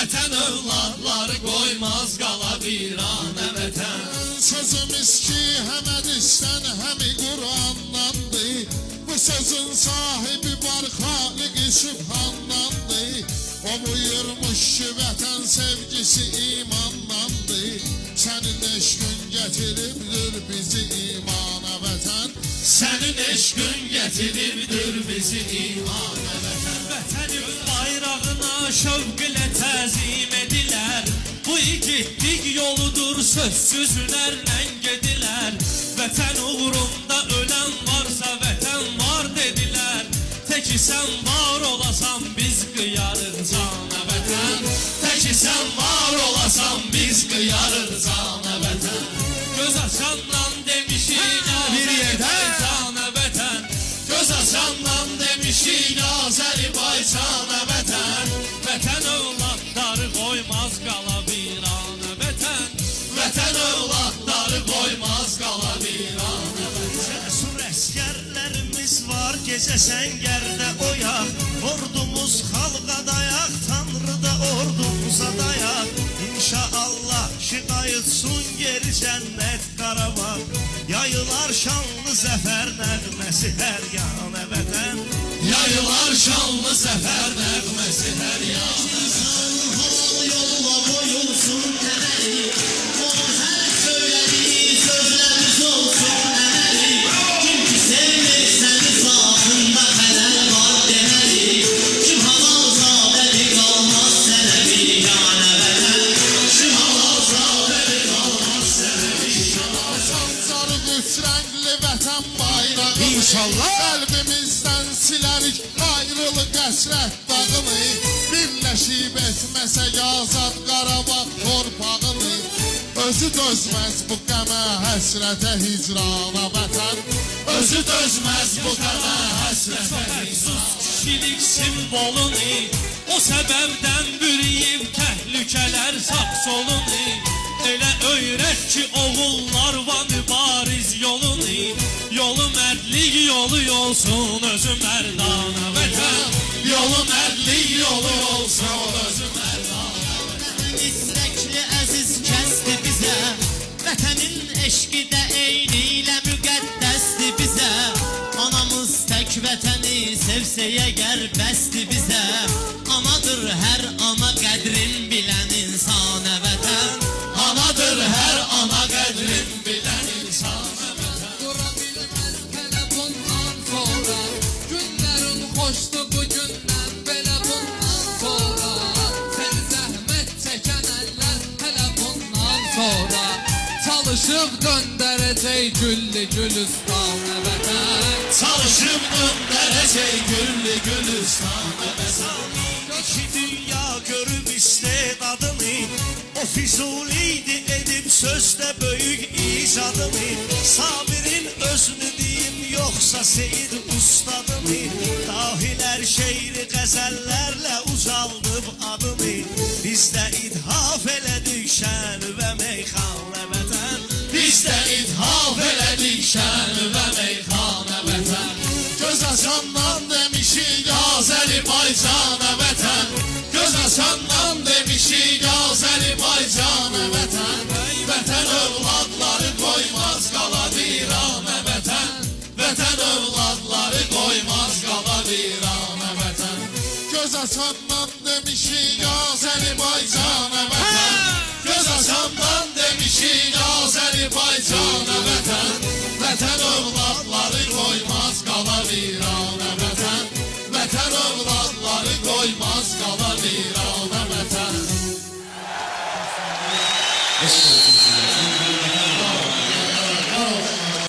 vətən övladları qoymaz qala viranə vətən. Sözümüz ki həm hədisdən həm Qur'andandır. Bu sözün sahibi var Xaliq-i Sübhandandır. O buyurmuş ki vətən sevgisi imandandır. Sənin eşqin gətiribdir bizi imana vətən. Sənin eşqin gətiribdir bizi imana vətən. Vətənin bayrağına şövq ilə təzim edilər. Bu igidlik yoludur sözsüz hünərlə gedilər. Vətən uğrunda ölən varsa vətən var dedilər. Təki sən var olasan biz qıyarıq cana vətən. Təki sən var olasan biz qıyarıq cana vətən. Göz açandan demişik Azərbaycana vətən. Göz açandan demişik Azərbaycana vətən. Vətən övladları qoymaz qala viranə vətən. Vətən övladları qoymaz qala viranə vətən. Cəsur əskərlərimiz var gecə səngərdə oyaq. Ordumuz xalqa dayaq, Tanrı da ordumuza dayaq. İnşallah ki qayıtsın geri cənnət Qarabağ. Yayılar şanlı zəfər nəğməsi hər yana vətən. Yayılar şanlı zəfər nəğməsi hər yana vətən. Yolla boyulsun təməli, o hər söylədiyi sözlərimiz olsun əməli. Kim ki sevmək səni safında xələl var deməli. Kim halal-zabəli qalmaz sənə viranə vətən. Kim halal-zabəli qalmaz sənə viranə vətən. Sarı üç rəngli vətən bayrağı İnşallah. Qəlbimizdən silərik ayrılıq əsrət dağını. Birləşib etməsə yazad Qarabağ torpağını. Özü dözməz bu qəmə həsrətə hicrana vətən. Özü dözməz bu qəmə həsrətə hicrana. Kişilik simvolunu o səbəbdən bürüyüb təhlükələr sağ solunu. Elə öyrət ki oğullar var mübariz yolunu. Yolu mərdlik yolu olsun özü mərdanə vətən. Yolu mərdlik yolu olsun özü mərdanə vətən. İstəkli əziz kəsdi bizə, vətənin eşqi də eyni ilə müqəddəsdir bizə. Anamız tək vətəni sevsə əgər bəsdi bizə. Anadır hər ana qədrin bilən insana vətən. Anadır hər ana qədrin bilən insana vətən. Dura bilməz hələ bundan sonra. Günlərin xoşdu bu gündən belə bundan sonra. Sən zəhmət çəkən əllər hələ bundan sonra. Çalışıb döndərəcək güllü gülüstanə vətən. Çalışıb döndərəcək güllü gülüstanə vətən. İki dünya görüb istedadını. O Füzuliydi edib sözdə böyük icadını. Sabirin özünü deyim yoxsa Seyid ustadını. Dahilər şeiri qəzəllərlə ucaldıb adını. Bizdə ithaf elədik şən və meyxanə vətən. Bizdə ithaf elədik şən və meyxanə vətən. Göz açandan demişik Azərbaycana vətən. Göz açandan demişik Azərbaycana vətən. Vətən övladları qoymaz qala viranə vətən. Vətən övladları qoymaz qala viranə vətən. Göz açandan demişik Azərbaycana vətən. Göz açandan demişik Azərbaycana vətən. Vətən övladları qoymaz qala viranə vətən. Vətən övladları qoymaz qala viranə vətən.